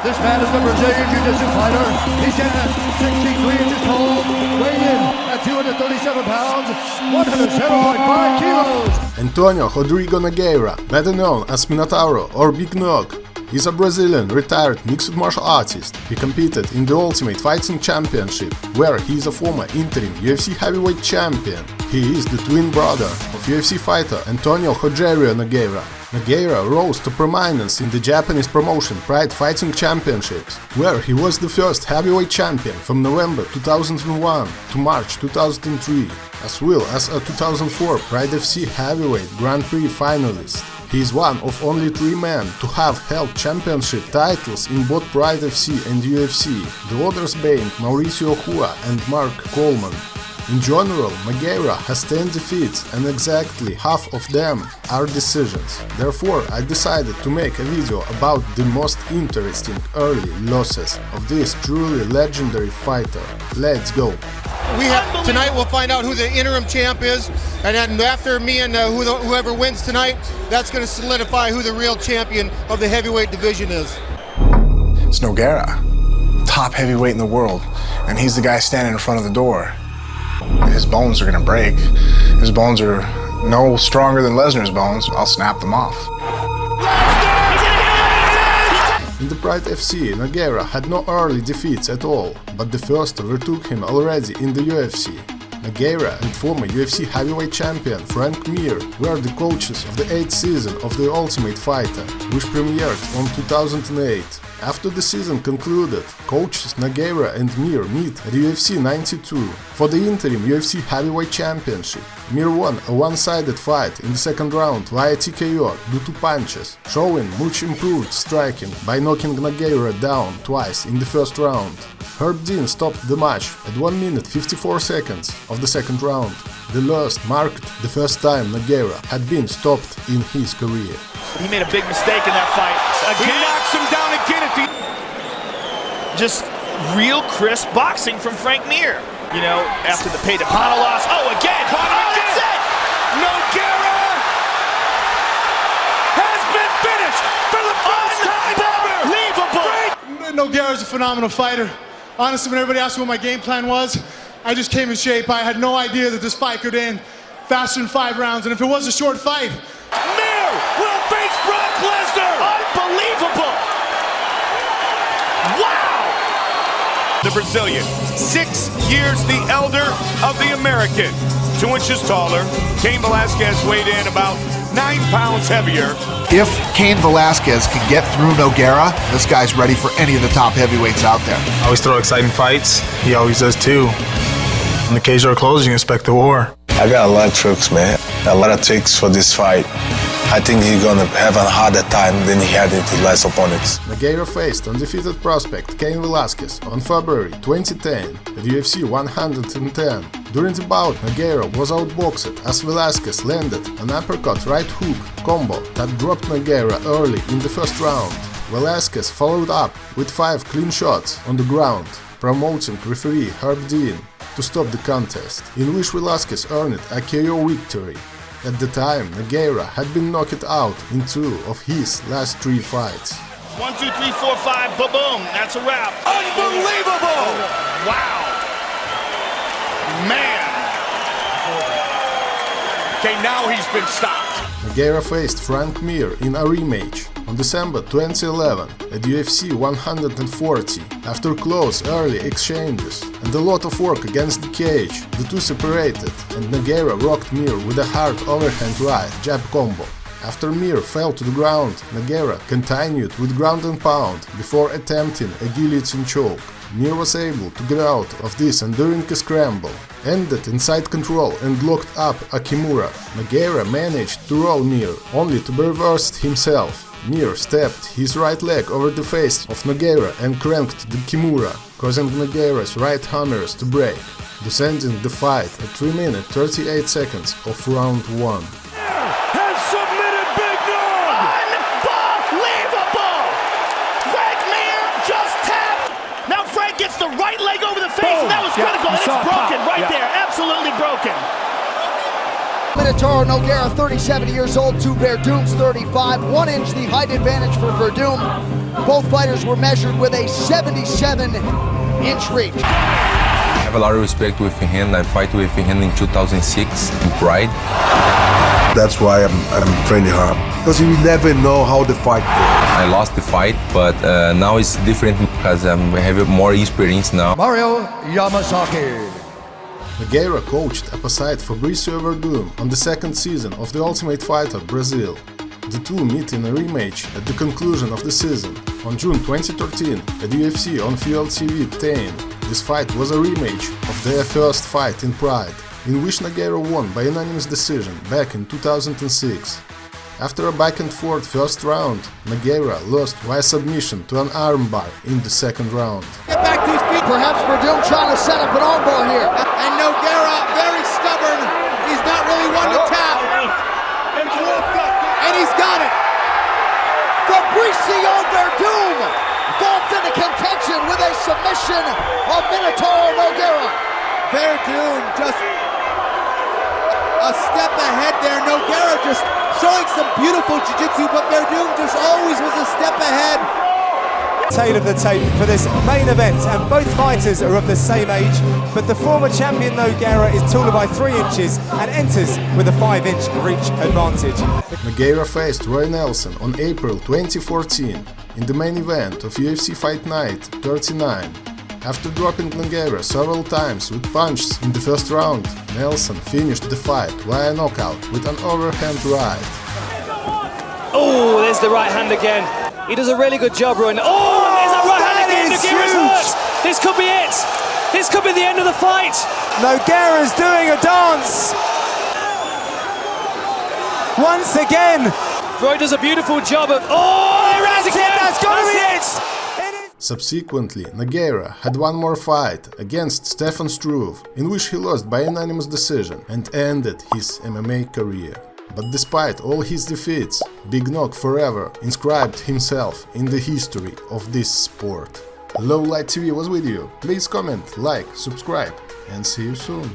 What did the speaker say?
This man is the Brazilian Jiu-Jitsu fighter. He stands 63 inches tall, weighing in at 237 pounds, 107.5 kilos. Antônio Rodrigo Nogueira, better known as Minotauro or Big Nog, is a Brazilian retired mixed martial artist. He competed in the Ultimate Fighting Championship, where he is a former interim UFC Heavyweight Champion. He is the twin brother of UFC fighter Antônio Rogério Nogueira. Nogueira rose to prominence in the Japanese promotion Prix Fighting Championships, where he was the first heavyweight champion from November 2001 to March 2003, as well as a 2004 Prix UFC Heavyweight Grand Prix finalist. He is one of only 3 men to have held championship titles in both Prix FC and UFC, the others being Mauricio and Mark Coleman. In general, Nogueira has 10 defeats and exactly half of them are decisions. Therefore, I decided to make a video about the most interesting early losses of this truly legendary fighter. Let's go! Tonight we'll find out who the interim champ is, and then after me and whoever wins tonight, that's going to solidify who the real champion of the heavyweight division is. It's Nogueira, top heavyweight in the world, and he's the guy standing in front of the door. His bones are gonna break. His bones are no stronger than Lesnar's bones. I'll snap them off. In the Prix FC, Nogueira had no early defeats at all, but the first overtook him already in the UFC. Nogueira and former UFC heavyweight champion Frank Mir were the coaches of the 8th season of The Ultimate Fighter, which premiered on 2008. After the season concluded, coaches Nogueira and Mir meet at UFC 92 for the interim UFC Heavyweight Championship. Mir won a one-sided fight in the second round via TKO due to punches, showing much improved striking by knocking Nogueira down twice in the first round. Herb Dean stopped the match at 1 minute 54 seconds of the second round. The last marked the first time Nogueira had been stopped in his career. He made a big mistake in that fight. Again. He knocks him down again at the... Just real crisp boxing from Frank Mir. You know, after the Pay-to-Pano loss. Oh, again! Oh, that's it! Nogueira has been finished for the first time ever! Unbelievable! Nogueira's a phenomenal fighter. Honestly, when everybody asked me what my game plan was, I just came in shape. I had no idea that this fight could end faster than 5 rounds, and if it was a short fight, Mir will face Brock Lesnar! Unbelievable! Wow! The Brazilian, 6 years the elder of the American. 2 inches taller, Cain Velasquez weighed in about 9 pounds heavier. If Cain Velasquez can get through Nogueira, this guy's ready for any of the top heavyweights out there. I always throw exciting fights. He always does too. When the cage door closes, you expect the war. I got a lot of tricks, man. A lot of tricks for this fight. I think he's gonna have a harder time than he had in his last opponents. Nogueira faced undefeated prospect Cain Velasquez on February 2010 at UFC 110. During the bout, Nogueira was outboxed as Velasquez landed an uppercut right hook combo that dropped Nogueira early in the first round. Velasquez followed up with 5 clean shots on the ground, promoting referee Herb Dean to stop the contest, in which Velasquez earned a KO victory. At the time, Nogueira had been knocked out in 2 of his last 3 fights. 1, 2, 3, 4, 5, ba-boom, that's a wrap. Unbelievable! Wow! Man! Okay, now he's been stopped. Nogueira faced Frank Mir in a rematch on December 2011 at UFC 140. After close early exchanges and a lot of work against the cage, the two separated and Nogueira rocked Mir with a hard overhand right jab combo. After Mir fell to the ground, Nogueira continued with ground and pound before attempting a guillotine choke. Mir was able to get out of this and during a scramble, ended in side control and locked up a kimura. Nogueira managed to roll Mir, only to be reversed himself. Mir stepped his right leg over the face of Nogueira and cranked the kimura, causing Nogueira's right humerus to break, descending the fight at 3 minutes 38 seconds of round 1. Has submitted Big Nog! Unbelievable! Frank Mir just tapped! Now Frank gets the right leg over the face, and that was critical, and it's broken right there, absolutely broken. Minotauro Nogueira, 37 years old, to Werdum's 35. 1 inch the height advantage for Werdum. Both fighters were measured with a 77-inch reach. I have a lot of respect with him. I fight with him in 2006 in Pride. That's why I'm training hard, because you never know how the fight goes. I lost the fight, but now it's different because I have more experience now. Mario Yamasaki. Nogueira coached opposite Fabrício Werdum on the second season of The Ultimate Fighter Brazil. The two meet in a rematch at the conclusion of the season on June 2013 at UFC on Field TV 10. This fight was a rematch of their first fight in Pride, in which Nogueira won by unanimous decision back in 2006. After a back-and-forth first round, Nogueira lost via submission to an armbar in the second round. Get back to his feet. Perhaps Werdum trying to set up an armbar here. And Nogueira, very stubborn. He's not really one to tap. And he's got it. Fabrício Werdum vaults into contention with a submission of Minotauro Nogueira. Werdum just a step ahead there. Nogueira just showing some beautiful jiu-jitsu, but Werdum just always was a step ahead. Tail of the tape for this main event, and both fighters are of the same age, but the former champion Nogueira is taller by 3 inches and enters with a 5-inch reach advantage. Nogueira faced Roy Nelson on April 2014 in the main event of UFC Fight Night 39. After dropping Nogueira several times with punches in the first round, Nelson finished the fight via knockout with an overhand right. Oh, there's the right hand again. He does a really good job, Roy. Oh, there's that right hand again. Nogueira's hurt. This could be it. This could be the end of the fight. Nogueira's doing a dance. Once again. Roy does a beautiful job of... Oh, there it is again. That's got to be it. Subsequently, Nogueira had one more fight against Stefan Struve, in which he lost by unanimous decision and ended his MMA career. But despite all his defeats, Big Nog forever inscribed himself in the history of this sport. Lowlight TV was with you. Please comment, like, subscribe, and see you soon.